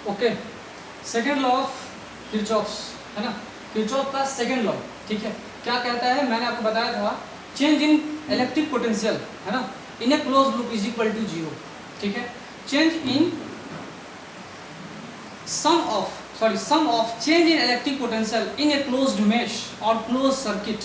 Okay, second law of Kirchhoff's है ना, Kirchhoff का सेकेंड लॉ, ठीक है। क्या कहता है, मैंने आपको बताया था, चेंज इन इलेक्ट्रिक पोटेंशियल है ना in a close loop is equal to zero, ठीक है। Change in sum of change in electric potential in a closed mesh or close circuit,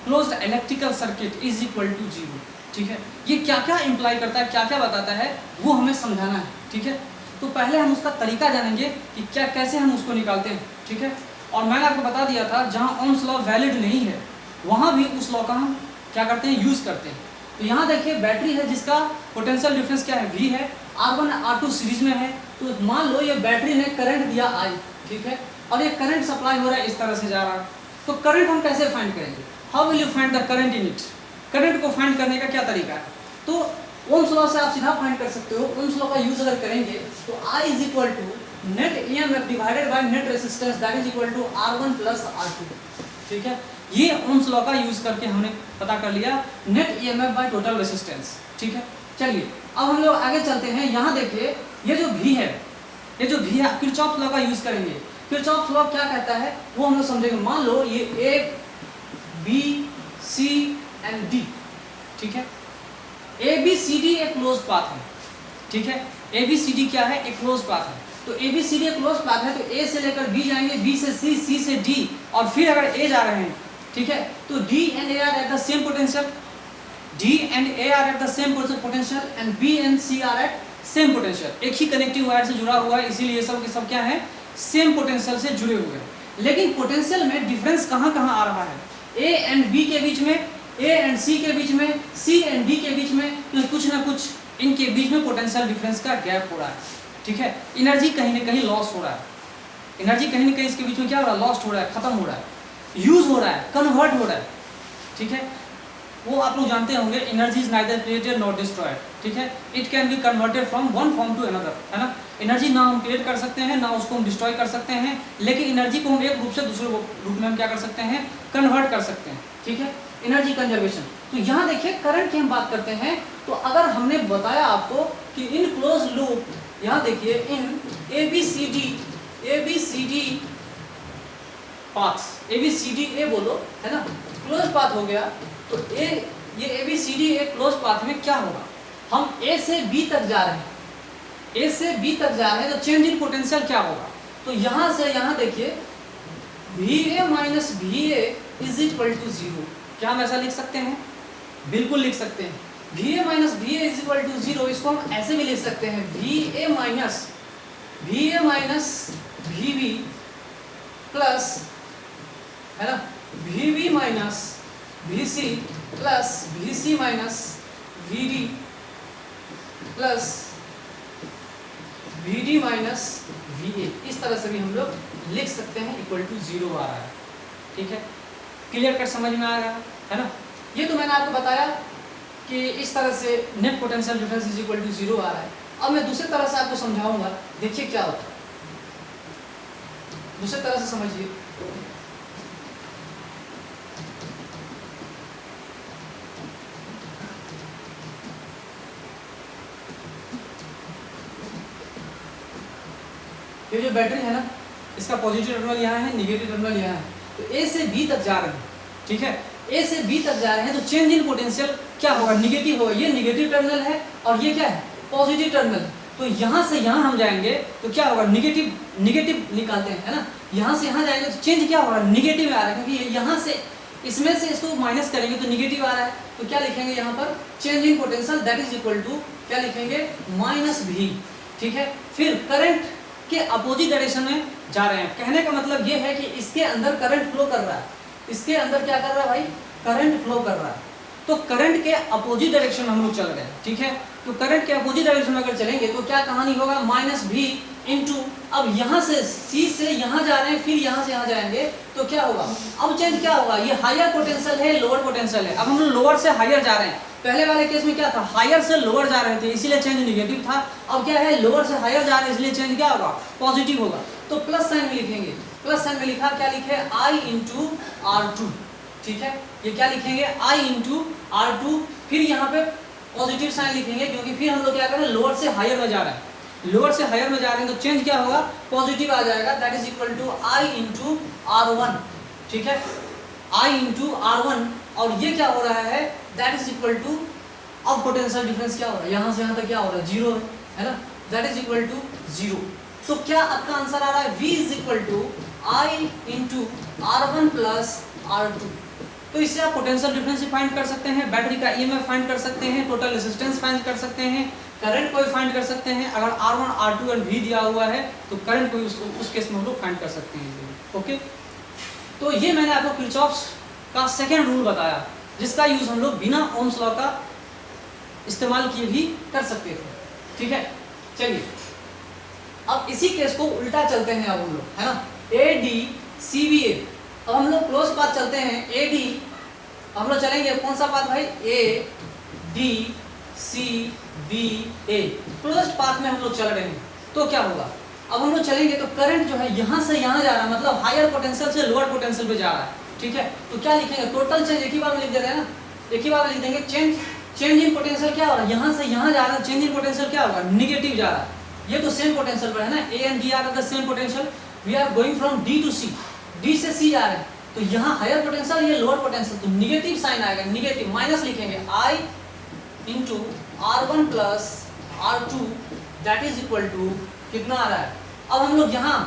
closed electrical circuit is equal to zero, ठीक है। ये क्या क्या imply करता है, क्या क्या बताता है, वो हमें समझाना है, ठीक है। तो पहले हम उसका तरीका जानेंगे कि क्या कैसे हम उसको निकालते हैं, ठीक है। और मैंने आपको बता दिया था जहाँ ओम्स लॉ वैलिड नहीं है वहाँ भी उस लॉ का हम क्या करते हैं, यूज़ करते हैं। तो यहाँ देखिए बैटरी है जिसका पोटेंशियल डिफरेंस क्या है, V है, R1 R2 सीरीज में है। तो मान लो ये बैटरी ने करंट दिया I, ठीक है, और ये करंट सप्लाई हो रहा है, इस तरह से जा रहा है। तो करंट हम कैसे फाइंड करेंगे, how will you find the current in it, current को फाइंड करने का क्या तरीका है। तो ओम्स लॉ से आप सीधा फाइंड कर सकते हो। ओम्स लॉ का यूज अगर करेंगे तो I is equal to net EMF divided by net resistance that is equal to R1 plus R2, ठीक है। ये ओम्स लॉ का यूज करके हमने पता कर लिया net EMF bye total resistance, ठीक है। चलिए अब हम लोग आगे चलते हैं। यहाँ देखिए ये जो V है, ये जो V है किरचॉफ लॉ का यूज करेंगे। किरचॉफ लॉ क्या कहता है वो हम लोग समझेंगे। मान लो ये A B C and D, ठीक है। ABCD एक क्लोज पाथ है, ठीक है। ABCD क्या है, एक क्लोज पाथ है। तो ABCD एक क्लोज पाथ है, तो A से लेकर B जाएंगे, B से C, C से D, और फिर अगर A जा रहे हैं, ठीक है, तो D and A are at the same potential, D and A are at the same potential and B and C are at same potential। एक ही कनेक्टिव वायर से जुड़ा हुआ है, इसीलिए सब के सब क्या है, सेम पोटेंशियल से जुड़े हुए हैं। लेकिन पोटेंशियल में डिफरेंस कहाँ कहाँ आ रहा है, A and B के बीच में, A एंड C के बीच में, C एंड D के बीच में, तो कुछ ना कुछ इनके बीच में पोटेंशियल डिफरेंस का गैप हो रहा है, ठीक है। एनर्जी कहीं ना कहीं लॉस हो रहा है, एनर्जी कहीं ना कहीं इसके बीच में क्या हो रहा है, लॉस्ट हो रहा है, खत्म हो रहा है, यूज हो रहा है, कन्वर्ट हो रहा है, ठीक है। वो आप लोग जानते होंगे, energy is neither created not destroyed, ठीक है। It can be converted from one form to another, है ना। एनर्जी ना हम क्रिएट कर सकते हैं, ना उसको हम डिस्ट्रॉय कर सकते हैं, लेकिन एनर्जी को हम एक रूप से दूसरे रूप में हम क्या कर सकते हैं, कन्वर्ट कर सकते हैं, ठीक है। Energy conservation. तो यहाँ देखिए करंट की हम बात करते हैं। तो अगर हमने बताया आपको कि इन क्लोज लूप, यहाँ देखिए इन ABCD पाथ्स, ABCD ए बोलो, है ना, क्लोज पाथ हो गया। तो ये ABCD एक क्लोज पाथ में क्या होगा, हम A से B तक जा रहे हैं, A से B तक जा रहे हैं, तो चेंज इन पोटेंशियल क्या होगा। तो यहाँ से यहाँ देखिए VA minus VA is equal to zero. क्या हम ऐसा लिख सकते हैं, बिल्कुल लिख सकते हैं। VA minus VA is equal to zero, इसको हम ऐसे भी लिख सकते हैं, VA माइनस VB प्लस, है ना, VB minus VC plus VC minus VD plus VD minus VA। इस तरह से भी हम लोग लिख सकते हैं, इक्वल टू जीरो आ रहा है, ठीक है। क्लियर कट समझ में आ रहा है ना। ये तो मैंने आपको बताया कि इस तरह से net potential difference is equal to zero आ रहा है। अब मैं दूसरी तरह से आपको समझाऊंगा, देखिए क्या होता है, दूसरी तरह से समझिए। ये जो बैटरी है ना, इसका पॉजिटिव टर्मिनल यहाँ है, निगेटिव टर्मिनल यहाँ है। तो A से B तक जा रहे हैं, ठीक है, A से B तक जा रहे हैं, तो चेंज इन पोटेंशियल क्या होगा, निगेटिव होगा। ये निगेटिव टर्मिनल है और ये क्या है, पॉजिटिव टर्मिनल। तो यहाँ से यहाँ हम जाएंगे तो क्या होगा, निगेटिव निकालते हैं, है ना। यहाँ से यहाँ जाएंगे तो चेंज क्या होगा, निगेटिव आ रहा है, क्योंकि यहाँ से इसमें से इसको माइनस करेंगे तो निगेटिव आ रहा है। तो क्या लिखेंगे यहाँ पर, change in potential that is equal to क्या लिखेंगे, माइनस V, ठीक है। फिर करंट के अपोजिट डायरेक्शन में जा रहे हैं। कहने का मतलब ये है कि इसके अंदर करंट फ्लो कर रहा है, इसके अंदर क्या कर रहा है भाई, करंट फ्लो कर रहा है। तो करंट के अपोजिट डायरेक्शन में हम लोग चल रहे हैं, ठीक है। तो करंट के अपोजिट डायरेक्शन में अगर चलेंगे तो क्या कहानी होगा, माइनस V इंटू, अब यहाँ से C से यहाँ जा रहे हैं, फिर यहाँ से यहाँ जाएंगे तो क्या होगा, अब चेंज क्या होगा, ये हायर पोटेंशियल है, लोअर पोटेंशियल है। अब हम लोअर से हायर जा रहे हैं। पहले वाले केस में क्या था, हायर से लोअर जा रहे थे, इसीलिए चेंज निगेटिव था। अब क्या है, लोअर से हायर जा रहे हैं, इसलिए चेंज क्या होगा, पॉजिटिव होगा। तो प्लस साइन में लिखेंगे, प्लस साइन में लिखा, क्या लिखे, I इंटू R2, ठीक है। ये क्या लिखेंगे, I इंटू R2, फिर यहाँ पे पॉजिटिव साइन लिखेंगे, क्योंकि फिर हम लोग क्या करें, लोअर से हायर में जा रहे हैं। लोअर से हायर में जा रहे हैं तो चेंज क्या होगा, पॉजिटिव आ जाएगा, that is equal to I into R1, ठीक है, आई इंटू R1, और ये क्या हो रहा है, दैट इज इक्वल टू, अब पोटेंशियल डिफरेंस क्या हो रहा है, यहाँ से यहाँ तक क्या हो रहा है, जीरो है ना, that is equal to zero. तो क्या आपका आंसर आ रहा है, V is equal to I into R1 plus R2। तो इससे आप पोटेंशियल डिफरेंस फाइंड कर सकते हैं, बैटरी का ईएमएफ फाइंड कर सकते हैं, टोटल रेजिस्टेंस फाइंड कर सकते हैं, करंट को भी फाइंड कर सकते हैं। अगर R1, R2 और V दिया हुआ है तो करंट को उस केस में हम लोग फाइंड कर सकते हैं। ओके, तो ये मैंने आपको किरचॉफ्स का सेकेंड रूल बताया, जिसका यूज हम लोग बिना ओम्स लॉ का इस्तेमाल किए भी कर सकते थे, ठीक है। चलिए अब इसी केस को उल्टा चलते हैं, अब हम लोग है ना, ADCBA। अब हम लोग क्लोज पाथ चलते हैं, AD हम लोग चलेंगे, कौन सा पाथ भाई, ADCBA क्लोज पाथ में हम लोग चल रहे हैं। तो क्या होगा, अब हम लोग चलेंगे तो करंट जो है यहाँ से यहाँ जा रहा है, मतलब हायर पोटेंशियल से लोअर पोटेंशियल पे जा रहा है, ठीक है। तो क्या लिखेंगे, टोटल चेंज एक ही बार में लिख देते हैं ना, एक ही बार में लिख देंगे, चेंज इन पोटेंशियल क्या हो रहा है, यहाँ से यहाँ जा रहा है, चेंज इन पोटेंशियल क्या होगा, निगेटिव जा रहा है। ये तो सेम पोटेंशियल पर है ना, A and B are the same potential, we are going from D to C, D से C जा रहे हैं, तो यहाँ हायर पोटेंशियल, ये लोअर पोटेंशियल, तो निगेटिव साइन आएगा, निगेटिव माइनस लिखेंगे, I into R1 plus R2 that is equal to कितना आ रहा है। अब हम लोग यहाँ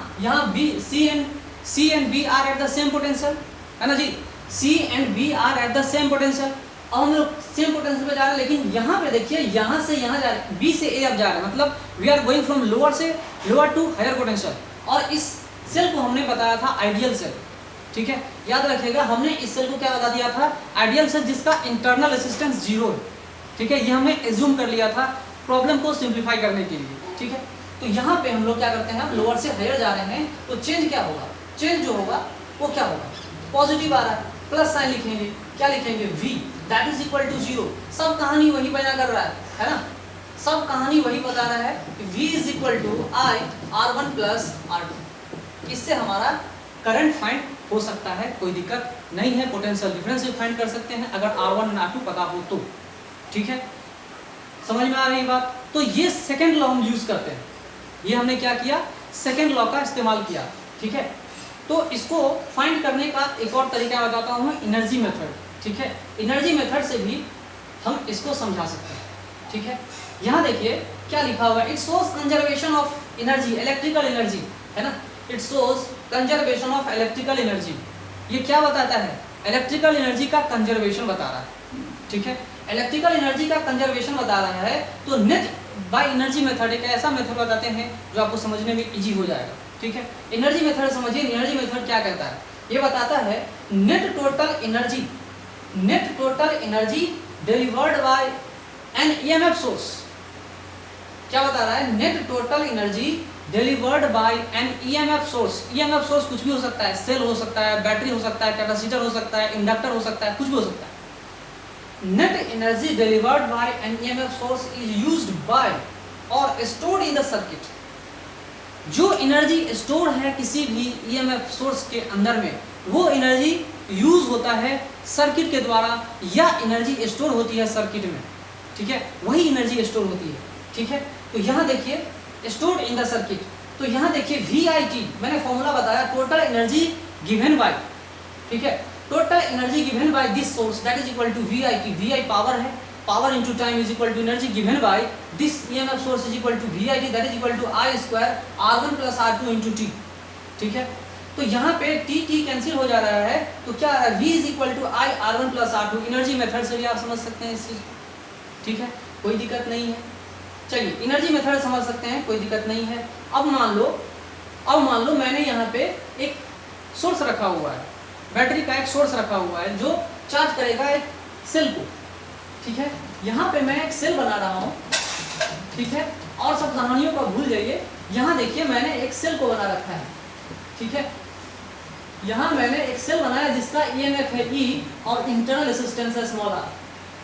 C and B are at the same potential, है ना जी, C and B are at the same potential. अब हम लोग सेम पोटेंशियल पे जा रहे हैं, लेकिन यहाँ पे देखिए, यहाँ से यहाँ जा रहे हैं, B से A अब जा रहे हैं, मतलब we are going from lower से लोअर टू हायर पोटेंशियल। और इस सेल को हमने बताया था आइडियल सेल, ठीक है, याद रखिएगा, हमने इस सेल को क्या बता दिया था, आइडियल सेल जिसका इंटरनल रेजिस्टेंस जीरो है, ठीक है। ये हमने एज्यूम कर लिया था प्रॉब्लम को सिंप्लीफाई करने के लिए, ठीक है। तो यहाँ पे हम लोग क्या करते हैं, हम लोअर से हायर जा रहे हैं, तो चेंज क्या होगा, चेंज जो होगा वो क्या होगा, पॉजिटिव आ रहा है, प्लस साइन लिखेंगे, क्या लिखेंगे, V that is equal to zero. सब कहानी वही बयां कर रहा है ना, सब कहानी वही बता रहा है कि V is equal to I R1 plus R2। इससे हमारा करंट फाइंड हो सकता है, कोई दिक्कत नहीं है, पोटेंशियल डिफरेंस भी फाइंड कर सकते हैं अगर R1 और R2 पता हो तो, ठीक है। समझ में आ रही बात। तो ये सेकेंड लॉ हम यूज करते हैं, ये हमने क्या किया, सेकेंड लॉ का इस्तेमाल किया, ठीक है। तो इसको फाइंड करने का एक और तरीका बताता हूँ, एनर्जी मेथड, ठीक है। एनर्जी मेथड से भी हम इसको समझा सकते हैं, ठीक है। यहाँ देखिए क्या लिखा हुआ है, it shows conservation of energy, electrical energy, है ना, it shows conservation of electrical energy. ये क्या बताता है, इलेक्ट्रिकल एनर्जी का कंजर्वेशन बता रहा है, ठीक है। इलेक्ट्रिकल एनर्जी का कंजर्वेशन बता रहा है, तो नेट बाय एनर्जी मेथड एक ऐसा मेथड बताते हैं जो आपको समझने में इजी हो जाएगा, ठीक है। एनर्जी मेथड समझिए, एनर्जी मेथड क्या कहता है, ये बताता है net total energy delivered by an EMF source. क्या बता रहा है, net total energy delivered by an EMF source. EMF source कुछ भी हो सकता है, सेल हो सकता है, बैटरी हो सकता है, कैपेसिटर हो सकता है, इंडक्टर हो सकता है, कुछ भी हो सकता है। Net energy delivered by an EMF source is used by और स्टोर्ड इन द सर्किट। जो एनर्जी स्टोर है किसी भी ईएमएफ सोर्स के अंदर में, वो एनर्जी यूज होता है सर्किट के द्वारा, या एनर्जी स्टोर होती है सर्किट में, ठीक है, वही एनर्जी स्टोर होती है, ठीक है। तो यहाँ देखिए स्टोर्ड इन द सर्किट, तो यहाँ देखिए VIT मैंने फॉर्मूला बताया, टोटल एनर्जी गिवन बाय, ठीक है, total energy given by this source that is equal to VIT। VI power है, power into time is equal to energy given by this EMF source is equal to VIT that is equal to I square R1 plus R2 into T, ठीक है। तो यहाँ पे T cancel हो जा रहा है, तो क्या आ रहा है, V is equal to I R1 plus R2। Energy method से भी आप समझ सकते हैं इस चीज, ठीक है, कोई दिक्कत नहीं है। चलिए एनर्जी मेथड समझ सकते हैं, कोई दिक्कत नहीं है। अब मान लो मैंने यहाँ पे एक सोर्स रखा हुआ है, बैटरी का एक सोर्स रखा हुआ है जो चार्ज करेगा एक सेल को, ठीक है। यहाँ पे मैं एक सेल बना रहा हूँ, ठीक है, और सब कहानियों को भूल जाइए। यहाँ देखिए मैंने एक सेल को बना रखा है, ठीक है। यहाँ मैंने एक सेल बनाया जिसका EMF है E और इंटरनल रेजिस्टेंस है स्मॉल r।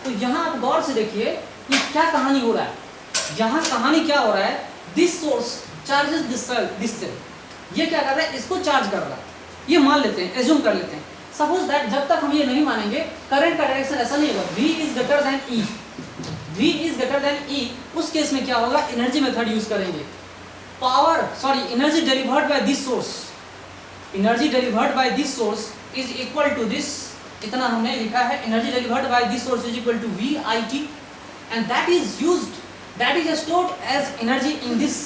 तो यहाँ आप गौर से देखिए कि क्या कहानी हो रहा है, यहाँ कहानी क्या हो रहा है, this source charges this cell. ये क्या कर रहा है, इसको चार्ज कर रहा है, ये मान लेते हैं, एज्यूम कर लेते हैं। सपोज दैट जब तक हम ये नहीं मानेंगे करंट का डायरेक्शन ऐसा नहीं होगा, V is greater than E, V is greater than E, उस केस में क्या होगा, एनर्जी मेथड यूज करेंगे। Energy delivered by this source, energy delivered by this source is equal to this, इतना हमने लिखा है, energy delivered by this source is equal to VIT and that is used, that is stored as energy in this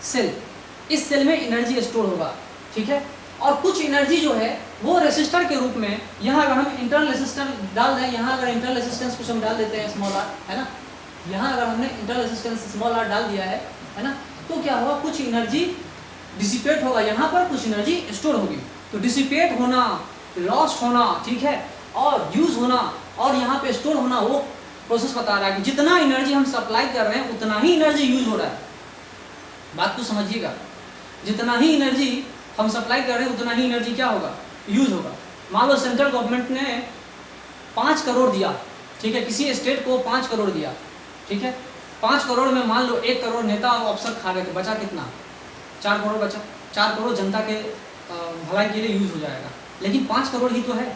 cell, इस cell में energy store होगा, ठीक है। और कुछ एनर्जी जो है वो रेसिस्टर के रूप में, यहाँ अगर हम इंटरनल रेसिस्टेंस डाल दें, यहाँ अगर इंटरनल रेसिस्टेंस कुछ हम डाल देते हैं स्मॉल r, है ना, यहाँ अगर हमने इंटरनल रेसिस्टेंस स्मॉल r डाल दिया है ना, तो क्या होगा, कुछ एनर्जी डिसिपेट होगा यहाँ पर, कुछ एनर्जी स्टोर होगी। तो डिसिपेट होना, लॉस्ट होना, ठीक है, और यूज होना और यहाँ पे स्टोर होना, वो प्रोसेस बता रहा है कि जितना एनर्जी हम सप्लाई कर रहे हैं उतना ही एनर्जी यूज हो रहा है। बात को समझिएगा, जितना ही एनर्जी हम सप्लाई कर रहे हैं उतना ही एनर्जी क्या होगा, यूज होगा। मान लो सेंट्रल गवर्नमेंट ने 5 करोड़ दिया, ठीक है, किसी स्टेट को 5 करोड़ दिया, ठीक है, 5 करोड़ में मान लो 1 करोड़ नेता और अफसर खा गए, तो बचा कितना, 4 करोड़ बचा। 4 करोड़ जनता के भलाई के लिए यूज हो जाएगा, लेकिन 5 करोड़ ही तो है,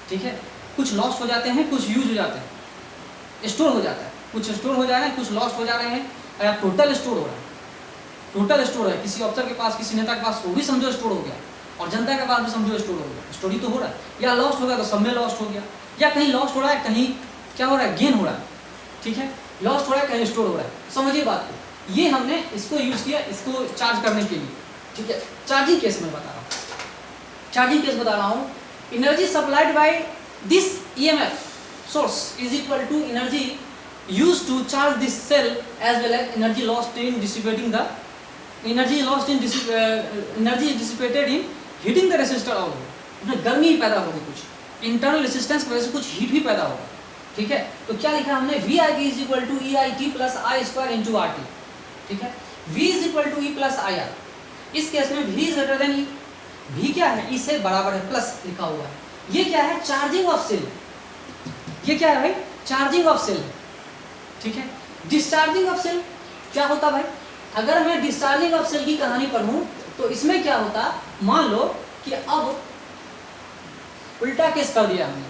ठीक है। कुछ लॉस्ट हो जाते हैं, कुछ यूज हो जाते हैं, स्टोर हो जाता है, कुछ स्टोर हो जा रहे हैं, कुछ लॉस्ट हो जा रहे हैं, या टोटल स्टोर हो रहा है, टोटल स्टोर है, किसी अफसर के पास, किसी नेता के पास, वो भी समझो स्टोर हो गया, और जनता के पास भी समझो स्टोर हो गया, स्टोरी तो हो रहा है। या लॉस्ट हो गया तो सब में लॉस्ट हो गया, या कहीं लॉस्ट हो रहा है, कहीं क्या हो रहा है, गेन हो रहा है, ठीक है, लॉस्ट हो रहा है, कहीं स्टोर हो रहा है। समझिए बात को, ये हमने इसको यूज किया, इसको चार्ज करने के लिए, ठीक है। चार्जिंग केस में बता रहा हूँ, चार्जिंग केस बता रहा हूँ, energy supplied by this EMF source is equal to energy used to charge this cell as well as energy lost in dissipating the energy dissipated in heating the resistor out, उसमें गर्मी ही पैदा होगी, कुछ internal resistance की वजह से कुछ heat भी पैदा होगा, ठीक है। तो क्या लिखा हमने, VIT is equal to EIT plus I square into RT, ठीक है। V is equal to E plus IR, इस केस में V is greater than E, V क्या है, E से बराबर है, प्लस लिखा हुआ है। ये क्या है, चार्जिंग ऑफ सेल, ये क्या है भाई, चार्जिंग ऑफ सेल, ठीक है। डिस्चार्जिंग ऑफ सेल क्या होता भाई, अगर मैं डिस्चार्जिंग ऑफ सेल की कहानी पढ़ूं तो इसमें क्या होता, मान लो कि अब उल्टा केस कर दिया हमने,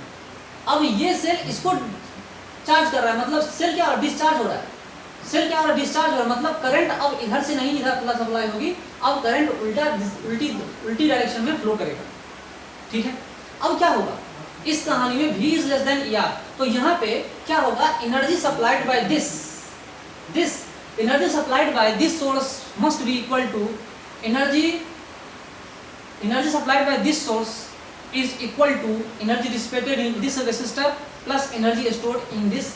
अब ये सेल इसको चार्ज कर रहा है, मतलब सेल क्या हो रहा है, डिस्चार्ज हो रहा है, सेल क्या हो रहा है, डिस्चार्ज हो रहा है, मतलब करंट अब इधर से नहीं इधर प्लस सप्लाई होगी, अब करंट उल्टी डायरेक्शन में फ्लो करेगा, ठीक है। अब क्या होगा इस कहानी में, V is less than ER, तो यहाँ पे क्या होगा, energy supplied by this energy supplied by this source must be equal to energy supplied by this source is equal to energy dissipated in this resistor plus energy stored in this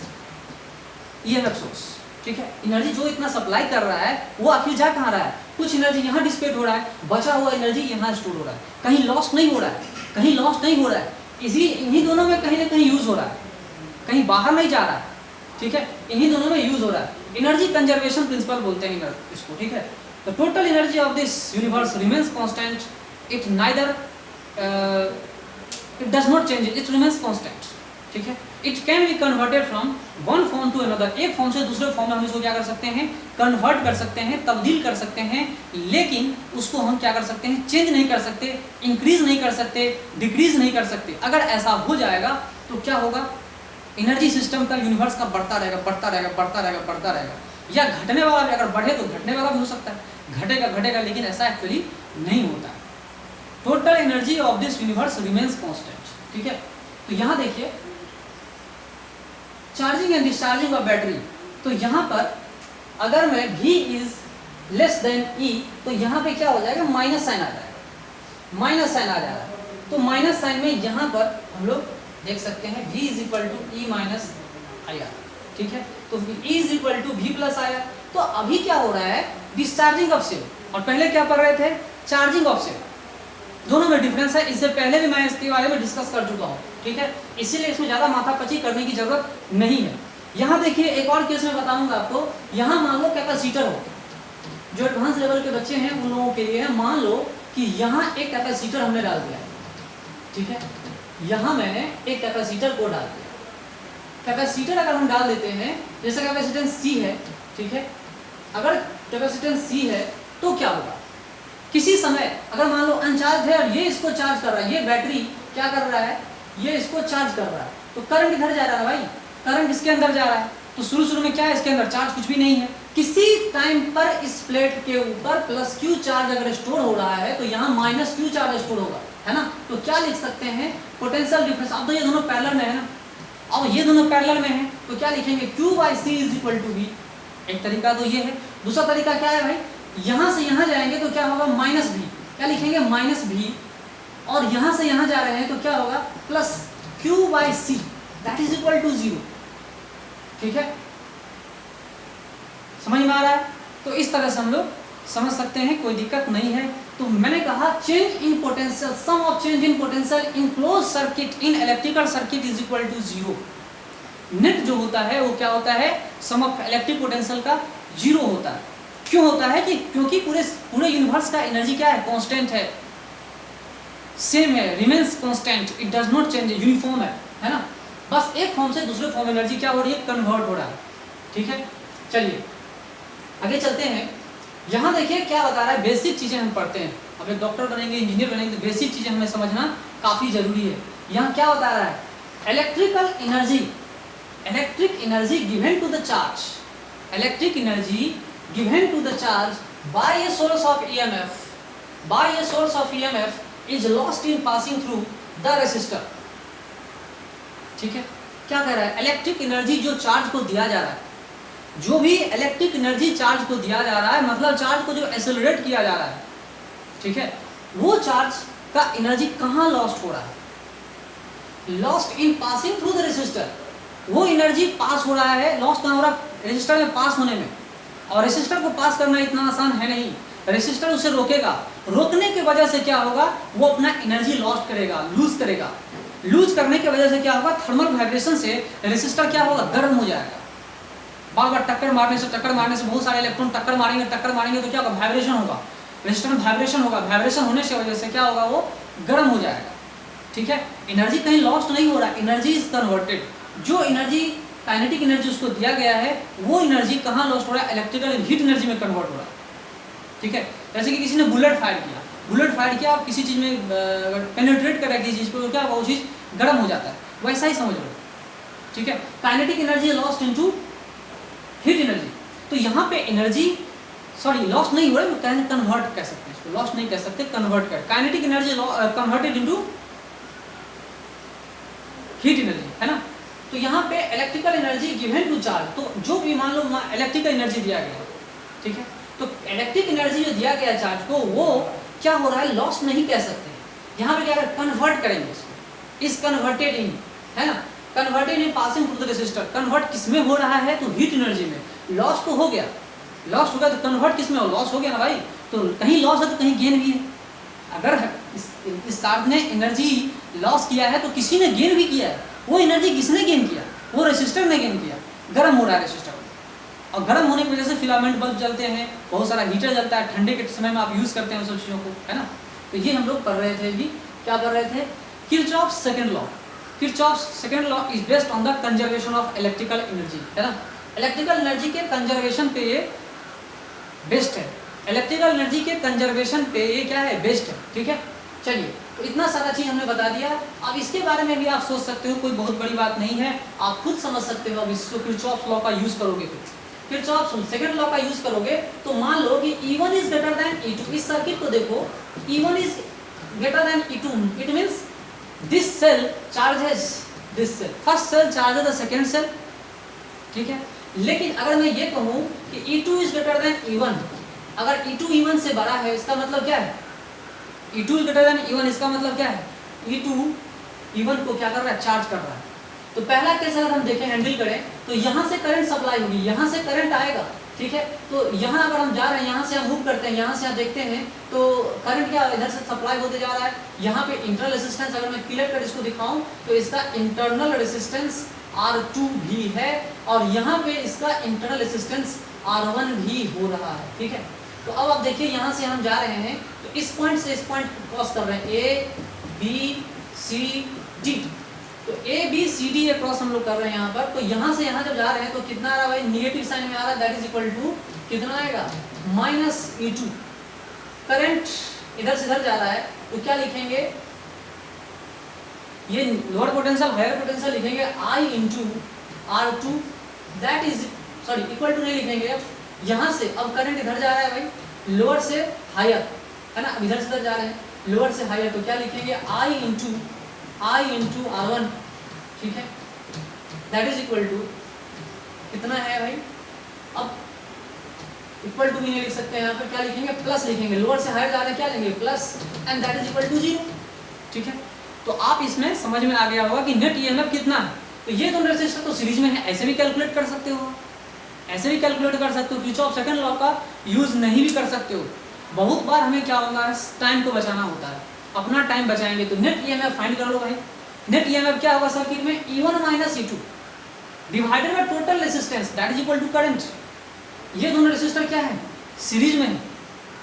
EMF source, ठीक है। Energy जो इतना supply कर रहा है वो आखिर जा कहाँ रहा है, कुछ एनर्जी यहाँ डिसिपेट हो रहा है, बचा हुआ एनर्जी यहाँ स्टोर हो रहा है, कहीं लॉस्ट नहीं हो रहा है, कहीं लॉस्ट नहीं हो रहा है, इन्हीं दोनों में कहीं ना कहीं यूज हो रहा है, कहीं बाहर नहीं जा रहा है, ठीक है, इन्हीं दोनों में यूज हो रहा है। एनर्जी कंजर्वेशन प्रिंसिपल बोलते हैं इसको, ठीक है। The total energy of this universe remains constant, it neither it does not change, it remains constant, ठीक है। It can be converted from one form to another, एक फॉर्म से दूसरे फॉर्म में हम इसको क्या कर सकते हैं, कन्वर्ट कर सकते हैं, तब्दील कर सकते हैं, लेकिन उसको हम क्या कर सकते हैं, चेंज नहीं कर सकते, इंक्रीज नहीं कर सकते, डिक्रीज नहीं कर सकते। अगर ऐसा हो जाएगा तो क्या होगा, एनर्जी सिस्टम का, यूनिवर्स का बढ़ता रहेगा, बढ़ता रहेगा, बढ़ता रहेगा, बढ़ता रहेगा, या घटने वाला भी, अगर बढ़े तो घटने वाला भी हो सकता है, घटेगा घटेगा, लेकिन ऐसा एक्चुअली नहीं होता है। Total energy of this universe remains constant, ठीक है। तो यहाँ देखिए charging and discharging of battery, तो यहाँ पर अगर मैं V is less then E, तो यहाँ पे क्या हो जाएगा, माइनस साइन आ जाएगा, माइनस साइन आ जाएगा, तो माइनस साइन में यहाँ पर हम लोग देख सकते हैं V is equal to E minus IR, ठीक है। तो E is equal to V plus IR, तो अभी क्या हो रहा है, डिस्चार्जिंग ऑफ सेल, और पहले क्या पढ़ रहे थे, चार्जिंग ऑफ सेल, दोनों में डिफरेंस है। इससे पहले भी मैं इसके बारे में डिस्कस कर चुका हूँ, ठीक है, इसीलिए इसमें ज़्यादा माथापच्ची करने की जरूरत नहीं है। यहाँ देखिए एक और केस में बताऊंगा आपको, यहाँ मान लो कैपेसिटर हो, जो एडवांस लेवल के बच्चे हैं उन लोगों के लिए है, मान लो कि यहाँ एक कैपेसिटर हमने डाल दिया, ठीक है, यहाँ मैंने एक कैपेसिटर को डाल दिया। कैपेसिटर अगर हम डाल देते हैं, जैसे कैपेसिटेंस C है, ठीक है, अगर कैपेसिटेंस C है तो क्या होगा, किसी समय अगर मान लो अनचार्ज है और ये इसको चार्ज कर रहा है, ये बैटरी क्या कर रहा है, ये इसको चार्ज कर रहा है, तो करंट इधर जा रहा है भाई, करंट इसके अंदर जा रहा है, तो शुरू में क्या है, इसके अंदर चार्ज कुछ भी नहीं है, किसी टाइम पर इस प्लेट के ऊपर प्लस क्यू चार्ज अगर स्टोर हो रहा है तो यहाँ माइनस क्यू चार्ज स्टोर होगा, है ना। तो क्या लिख सकते हैं, पोटेंशियल डिफरेंस। अब तो ये दोनों पैरेलल में है ना, अब ये दोनों पैरेलल में है तो क्या लिखेंगे, Q by C is equal to V। एक तरीका तो ये है। दूसरा तरीका क्या है भाई, यहाँ से यहाँ जाएंगे तो क्या होगा, माइनस V। क्या लिखेंगे, माइनस V। और यहाँ से यहाँ जा रहे हैं तो क्या होगा, plus Q by C that is equal to 0। ठीक है, समझ में आ रहा है। तो इस तरह से हम लोग समझ सकते हैं, कोई दिक्कत नहीं है। तो मैंने कहा change in potential, sum of change in potential in close circuit in electrical circuit is equal to 0। Net जो होता है वो क्या होता है, सम ऑफ इलेक्ट्रिक पोटेंशियल का 0 होता है। क्यों होता है, कि क्योंकि पूरे यूनिवर्स का एनर्जी क्या है, कांस्टेंट है, सेम है, remains constant, it does not change, uniform है ना। बस एक फॉर्म से दूसरे फॉर्म में एनर्जी क्या हो रही है, कन्वर्ट हो रहा है। ठीक है, चलिए आगे चलते हैं। यहाँ देखिए क्या बता रहा है, बेसिक चीजें हम पढ़ते हैं। अब एक डॉक्टर बनेंगे, इंजीनियर बनेंगे, तो बेसिक चीजें हमें समझना काफी जरूरी है। यहाँ क्या बता रहा है, electrical energy, electric energy given to the charge, electric energy given to the charge by a source of EMF, by a source of EMF is lost in passing through the resistor. ठीक है, क्या कह रहा है, electric energy जो charge को दिया जा रहा है, जो भी इलेक्ट्रिक एनर्जी चार्ज को दिया जा रहा है, मतलब चार्ज को जो एक्सेलरेट किया जा रहा है, ठीक है, वो चार्ज का एनर्जी कहाँ लॉस्ट हो रहा है, lost in passing through the resistor. वो एनर्जी पास हो रहा है, लॉस्ट कहाँ हो रहा है, रेसिस्टर में पास होने में। और रेसिस्टर को पास करना इतना आसान है नहीं, रेसिस्टर उसे रोकेगा, रोकने की वजह से क्या होगा, वो अपना एनर्जी लॉस्ट करेगा, लूज करेगा। लूज करने की वजह से क्या होगा, थर्मल वाइब्रेशन से रेसिस्टर क्या होगा, गर्म हो जाएगा। बार बार टक्कर मारने से बहुत सारे इलेक्ट्रॉन टक्कर मारेंगे तो क्या होगा, वाइब्रेशन होगा, रेसिस्टर में वाइब्रेशन होगा, वाइब्रेशन होने की वजह से क्या होगा, वो गर्म हो जाएगा। ठीक है, एनर्जी कहीं लॉस्ट नहीं हो रहा, एनर्जी इज कन्वर्टेड। जो एनर्जी काइनेटिक एनर्जी उसको दिया गया है, वो एनर्जी कहाँ लॉस्ट हो रहा है, इलेक्ट्रिकल हीट एनर्जी में कन्वर्ट हो रहा है। ठीक है, जैसे कि किसी ने बुलेट फायर किया, आप किसी चीज़ में पेनिट्रेट कर रहा है किसी चीज़ को, तो क्या होगा, वो चीज़ गर्म हो जाता है, वैसा ही समझ लो। ठीक है, kinetic energy lost into heat energy. तो यहाँ पे एनर्जी लॉस्ट नहीं हो रहा है, कन्वर्ट कह सकते हैं इसको, लॉस्ट नहीं कह सकते, कन्वर्ट कर, kinetic energy converted into heat energy, है ना। तो यहाँ पे electrical energy given to charge, तो जो भी मान लो इलेक्ट्रिकल एनर्जी दिया गया, ठीक है, तो इलेक्ट्रिक एनर्जी जो दिया गया चार्ज को, वो क्या हो रहा है, लॉस्ट नहीं कह सकते। यहाँ पे क्या कन्वर्ट करेंगे इसको, इस कन्वर्टेड इन, है ना, converted in passing through the resistor. Convert किस में हो रहा है, तो हीट एनर्जी में। लॉस तो हो गया, लॉस हो गया तो कन्वर्ट किस में हो, लॉस हो गया ना भाई। तो कहीं लॉस है तो कहीं गेन भी है। अगर इस चार्ज ने एनर्जी लॉस किया है तो किसी ने गेन भी किया है। वो एनर्जी किसने गेन किया, वो रेसिस्टर ने गेन किया। गर्म हो रहा है रेसिस्टर, और गर्म होने की वजह से फिलामेंट बल्ब जलते हैं, बहुत सारा हीटर जलता है, ठंडे के समय में आप यूज़ करते हैं उन सब चीज़ों को, है ना। तो ये हम लोग पढ़ रहे थे, भी क्या कर रहे थे, Kirchhoff's second law. Kirchhoff's second law is based on the conservation of electrical energy, है ना। इलेक्ट्रिकल एनर्जी के कंजर्वेशन पे ये बेस्ड है, इलेक्ट्रिकल एनर्जी के कंजर्वेशन पे ये क्या है, बेस्ड है। ठीक है, चलिए, तो इतना सारा चीज़ हमने बता दिया। अब इसके बारे में भी आप सोच सकते हो, कोई बहुत बड़ी बात नहीं है, आप खुद समझ सकते हो। अब इसको किरचॉफ्स लॉ का यूज़ करोगे, तो किरचॉफ्स सेकंड लॉ का यूज़ करोगे तो मान लो कि E1 is greater than E2। इस सर्किट को देखो, E1 is greater than E2, it means this cell charges this cell, first cell charges the second cell. ठीक है, लेकिन अगर मैं ये कहूँ कि E2 is greater then E1, अगर E2 E1 से बड़ा है, इसका मतलब क्या है, E2 is greater then E1, इसका मतलब क्या है, E2 E1 को क्या कर रहा है, चार्ज कर रहा है। तो पहला केस अगर हम देखें, हैंडल करें, तो यहाँ से करंट सप्लाई होगी, यहाँ से करंट आएगा। ठीक है, तो यहाँ अगर हम जा रहे हैं, यहाँ से हम मूव करते हैं, यहाँ से आप देखते हैं तो करंट क्या इधर से सप्लाई होते जा रहा है। यहाँ पे इंटरनल रेजिस्टेंस अगर मैं क्लियर कर इसको दिखाऊं तो इसका इंटरनल रेजिस्टेंस R2 भी है, और यहाँ पे इसका इंटरनल रेजिस्टेंस R1 भी हो रहा है। ठीक है, तो अब आप देखिए, यहाँ से हम जा रहे हैं तो इस पॉइंट से इस पॉइंट क्रॉस कर रहे हैं, A B C D। तो A B C D cross हम लोग कर रहे हैं यहाँ पर। तो यहाँ से यहाँ जब जा रहे हैं तो कितना आ रहा है भाई, निगेटिव साइन में आ रहा है, दैट इज इक्वल टू कितना आएगा, -E2। करंट इधर से इधर जा रहा है, तो क्या लिखेंगे, ये लोअर पोटेंशियल हायर पोटेंशियल लिखेंगे I into R2, that is equal to नहीं लिखेंगे, यहाँ से अब करंट इधर जा रहा है भाई, लोअर से हायर, है ना, अब इधर से इधर जा रहे हैं, लोअर से हायर, तो क्या लिखेंगे I इंटू R1, ठीक है, दैट इज इक्वल टू कितना है भाई, अब इक्वल टू भी नहीं लिख सकते हैं, यहाँ पर क्या लिखेंगे, प्लस लिखेंगे, लोअर से हायर जा रहे हैं, क्या लेंगे plus, and that is equal to 0, ठीक है। तो आप इसमें समझ में आ गया होगा कि नेट ईएमएफ कितना है। तो ये दोनों रेजिस्टर तो सीरीज में है, ऐसे भी कैलकुलेट कर सकते हो, ऐसे भी कैलकुलेट कर सकते हो, किरचॉफ सेकंड लॉ का यूज नहीं भी कर सकते हो। बहुत बार हमें क्या होगा, टाइम को बचाना होता है, अपना टाइम बचाएंगे तो नेट ईएमएफ फाइंड कर लो भाई। नेट ईएमएफ क्या होगा सर्किट में, E1 minus E2 divided by total resistance that is equal to current. ये दोनों रेजिस्टर क्या है, सीरीज में है,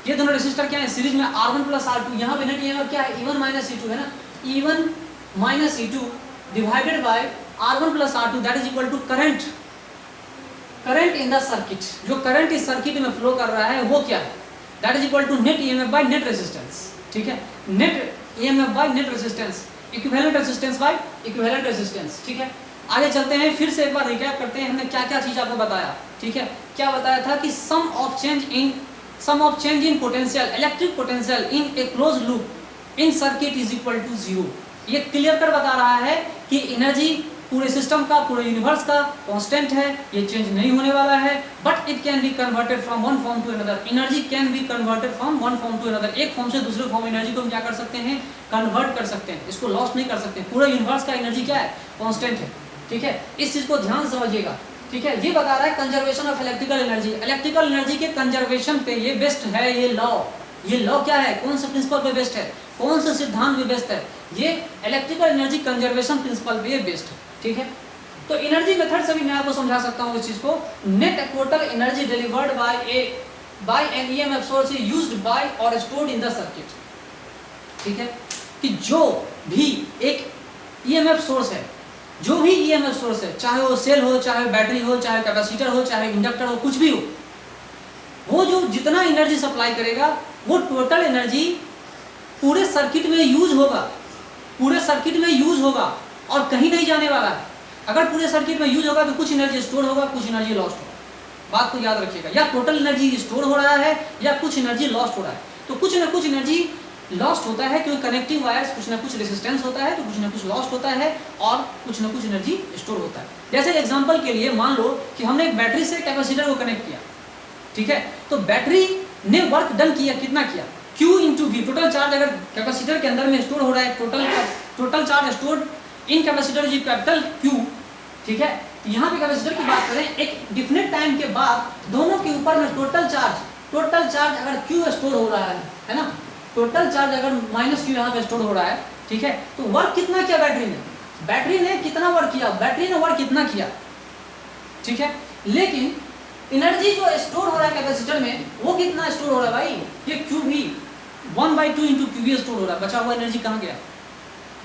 ये दोनों रेजिस्टर क्या है, सीरीज में, R1 प्लस R2। यहाँ पे नेट ईएमएफ क्या है, E1 माइनस E2 है ना, E1 minus E2 divided by R1 plus R2 that is equal to current. Current in the circuit, जो करंट इस सर्किट में फ्लो कर रहा है वो क्या है, that is equal to net EMF by net resistance, ठीक है, net EMF by net resistance, equivalent resistance by equivalent resistance, ठीक है। आगे चलते हैं, फिर से एक बार रिकैप करते हैं, हमने क्या क्या चीज आपको बताया, ठीक है। क्या बताया था कि sum of change in potential, electric potential in a close loop in circuit is equal to 0। ये क्लियर कर बता रहा है कि एनर्जी पूरे सिस्टम का, पूरे यूनिवर्स का कांस्टेंट है, ये चेंज नहीं होने वाला है, but it can be converted from one form to another. Energy can be converted from one form to another, एक फॉर्म से दूसरे फॉर्म एनर्जी को हम क्या कर सकते हैं, कन्वर्ट कर सकते हैं, इसको लॉस्ट नहीं कर सकते। पूरे यूनिवर्स का एनर्जी क्या है, कांस्टेंट है, ठीक है। इस चीज को ध्यान समझिएगा, ठीक है। ये बता रहा है conservation of electrical energy, electrical energy के कंजर्वेशन पे ये बेस्ट है, ये लॉ क्या है, कौन से प्रिंसिपल पे बेस्ट है, कौन से सिद्धांत पे बेस्ट है, ये इलेक्ट्रिकल एनर्जी कंजर्वेशन प्रिंसिपल पे बेस्ट है, ठीक है। तो एनर्जी मेथड से भी मैं आपको समझा सकता हूँ इस चीज को, net total energy delivered by an EMF source is used by और स्टोर्ड इन द सर्किट, ठीक है। कि जो भी एक ईएमएफ सोर्स है, जो भी ईएमएफ सोर्स है, चाहे वो सेल हो, चाहे बैटरी हो, चाहे कैपेसिटर हो, चाहे इंडक्टर हो, कुछ भी हो, वो जो जितना एनर्जी सप्लाई करेगा वो टोटल एनर्जी पूरे सर्किट में यूज होगा, पूरे सर्किट में यूज होगा और कहीं नहीं जाने वाला है। अगर पूरे सर्किट में यूज होगा तो कुछ एनर्जी स्टोर होगा, कुछ एनर्जी लॉस्ट होगा, बात को याद रखिएगा। या टोटल एनर्जी स्टोर हो रहा है या कुछ एनर्जी लॉस्ट हो रहा है। तो कुछ ना कुछ एनर्जी लॉस्ट होता है क्योंकि कनेक्टिंग वायर्स कुछ ना कुछ रेजिस्टेंस होता है, तो कुछ ना कुछ लॉस्ट होता है और कुछ ना कुछ एनर्जी स्टोर होता है। जैसे एग्जांपल के लिए मान लो कि हमने एक बैटरी से कैपेसिटर को कनेक्ट किया, ठीक है। तो बैटरी ने वर्क डन किया, कितना किया, Q into V, total charge अगर कैपेसिटर के अंदर में स्टोर हो रहा है, total charge store in capacitor is capital Q, ठीक है। यहाँ पे कैपेसिटर की बात करें, एक डिफिनिट टाइम के बाद दोनों के ऊपर में टोटल चार्ज अगर Q स्टोर हो रहा है ना, टोटल चार्ज अगर माइनस Q यहाँ पे स्टोर हो रहा है, ठीक है। तो वर्क कितना किया बैटरी ने कितना वर्क किया, बैटरी ने वर्क कितना किया, ठीक है। लेकिन एनर्जी जो स्टोर हो रहा है कैपेसिटर में वो कितना स्टोर हो रहा है भाई, ये QV 1/2 इंटू QV स्टोर हो रहा है। बचा हुआ एनर्जी कहाँ गया,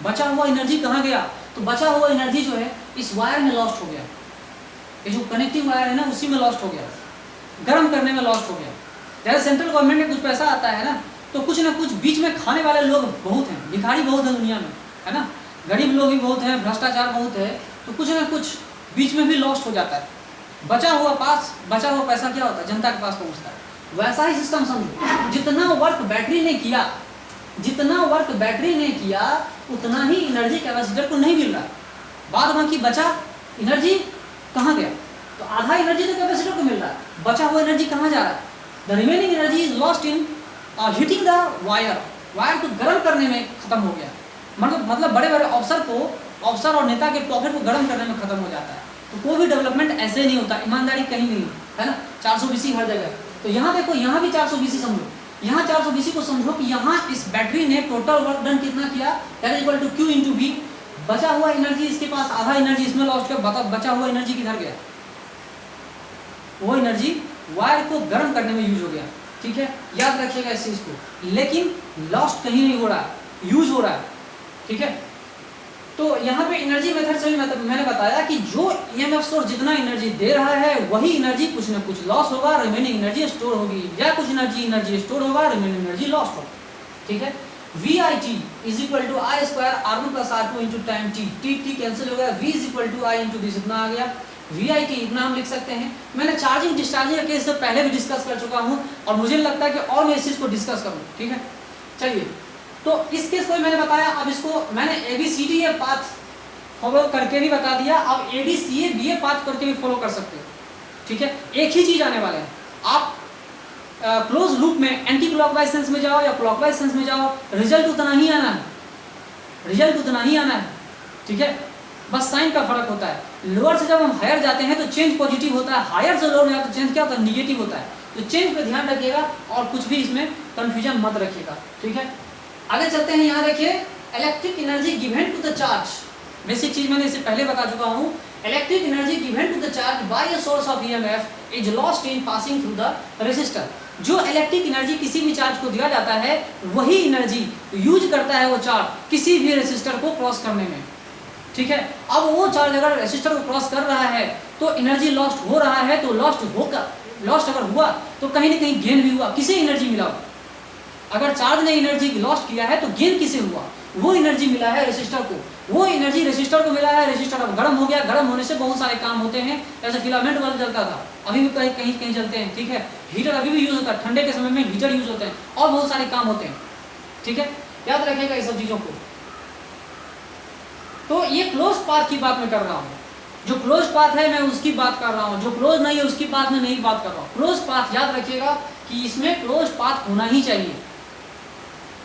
बचा हुआ एनर्जी कहाँ गया, तो बचा हुआ एनर्जी जो है इस वायर में लॉस्ट हो गया, ये जो कनेक्टिंग वायर है ना उसी में लॉस्ट हो गया, गर्म करने में लॉस्ट हो गया। जैसे सेंट्रल गवर्नमेंट में कुछ पैसा आता है ना, तो कुछ ना कुछ बीच में खाने वाले लोग बहुत हैं, भिखारी बहुत है दुनिया में, है ना, गरीब लोग भी बहुत हैं, भ्रष्टाचार बहुत है, तो कुछ ना कुछ बीच में भी लॉस्ट हो जाता है। बचा हुआ पैसा क्या होता है, जनता के पास पहुंचता है। वैसा ही सिस्टम समझो, जितना वर्क बैटरी ने किया उतना ही एनर्जी कैपेसिटर को नहीं मिल रहा, बाद बाकी बचा एनर्जी कहाँ गया, तो आधा एनर्जी तो कैपेसिटर को मिल रहा है, बचा हुआ एनर्जी कहाँ जा रहा है, the remaining energy is lost in heating the wire को गर्म करने में खत्म हो गया। मतलब बड़े बड़े अफसर और नेता के पॉकेट को गर्म करने में खत्म हो जाता है। तो कोई भी डेवलपमेंट ऐसे नहीं होता, ईमानदारी कहीं नहीं है ना, 420 हर जगह। तो यहाँ देखो, यहाँ भी 420 समझो, यहाँ 420 को समझो कि यहाँ इस बैटरी ने टोटल वर्क डन कितना किया, that is equal to Q into V। बचा हुआ एनर्जी इसके पास, आधा एनर्जी इसमें लॉस्ट किया, बचा हुआ एनर्जी किधर गया, वो एनर्जी वायर को गर्म करने में यूज हो गया, ठीक है। याद रखिएगा इस चीज को, लेकिन लॉस्ट कहीं नहीं हो रहा है, यूज हो रहा है, ठीक है। तो यहाँ पे एनर्जी मेथड से मैंने बताया कि जो ईएमएफ सोर्स जितना एनर्जी दे रहा है वही एनर्जी कुछ ना कुछ लॉस होगा, रिमेनिंग एनर्जी स्टोर होगी, या कुछ एनर्जी स्टोर होगा, रिमेनिंग एनर्जी लॉस्ट होगा, ठीक है। VIT is equal to I square R1 plus R2 into time T cancel हो गया, V is equal to I into this इतना आ गया, VIT इतना हम लिख सकते हैं। मैंने चार्जिंग डिस्चार्जिंग का केस से पहले भी डिस्कस कर चुका हूँ और मुझे लगता है कि और मैं इस चीज़ को डिस्कस करूँ, ठीक है। चलिए, तो इस केस को मैंने बताया, अब इसको मैंने ABCD ये पाथ फॉलो करके भी बता दिया, अब ABCA BA पाथ करके भी फॉलो कर सकते हो, ठीक है। एक ही चीज़ आने वाले हैं, आप क्लोज लूप में एंटी क्लॉकवाइज सेंस में जाओ या क्लॉकवाइज सेंस में जाओ, रिजल्ट उतना ही आना है, रिजल्ट उतना ही आना है, ठीक है। बस साइन का फर्क होता है। लोअर से जब हम हायर जाते हैं तो चेंज पॉजिटिव होता है, हायर से लोअर में तो चेंज क्या होता है, निगेटिव होता है। तो चेंज पे ध्यान रखिएगा और कुछ भी इसमें कंफ्यूजन मत रखिएगा, ठीक है। आगे चलते हैं, यहाँ देखिए electric energy given to the charge. Basic चीज मैंने इससे पहले बता चुका हूँ। Electric energy given to the charge by a source of EMF is lost in passing through the resistor. जो इलेक्ट्रिक एनर्जी किसी भी चार्ज को दिया जाता है, वही एनर्जी यूज करता है वो चार्ज किसी भी रेजिस्टर को क्रॉस करने में, ठीक है। अब वो चार्ज अगर रेजिस्टर को क्रॉस कर रहा है तो एनर्जी लॉस्ट हो रहा है, तो लॉस्ट अगर हुआ तो कहीं ना कहीं गेन भी हुआ, किसे एनर्जी मिला। अगर चार्ज ने एनर्जी लॉस्ट किया है तो गेन किसे हुआ, वो एनर्जी मिला है रेजिस्टर को, वो एनर्जी रेजिस्टर को मिला है। रेजिस्टर अब गर्म हो गया, गर्म होने से बहुत सारे काम होते हैं, जैसे फिलामेंट बल्ब जलता था, अभी भी कहीं कहीं जलते हैं, ठीक है। हीटर अभी भी यूज होता है, ठंडे के समय में हीटर यूज होते हैं और बहुत सारे काम होते हैं, ठीक है। याद रखिएगा ये सब चीजों को। तो ये क्लोज पाथ की बात मैं कर रहा हूँ, जो क्लोज पाथ है मैं उसकी बात कर रहा हूँ, जो क्लोज नहीं है उसकी बात मैं नहीं बात कर रहा हूँ। क्लोज पाथ याद रखिएगा कि इसमें क्लोज पाथ होना ही चाहिए,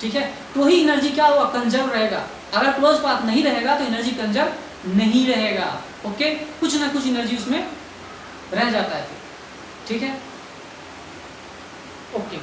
ठीक है, तो ही एनर्जी क्या होगा, कंजर्व रहेगा। अगर क्लोज पाथ नहीं रहेगा तो एनर्जी कंजर्व नहीं रहेगा, ओके। कुछ ना कुछ एनर्जी उसमें रह जाता है, ठीक है, ओके।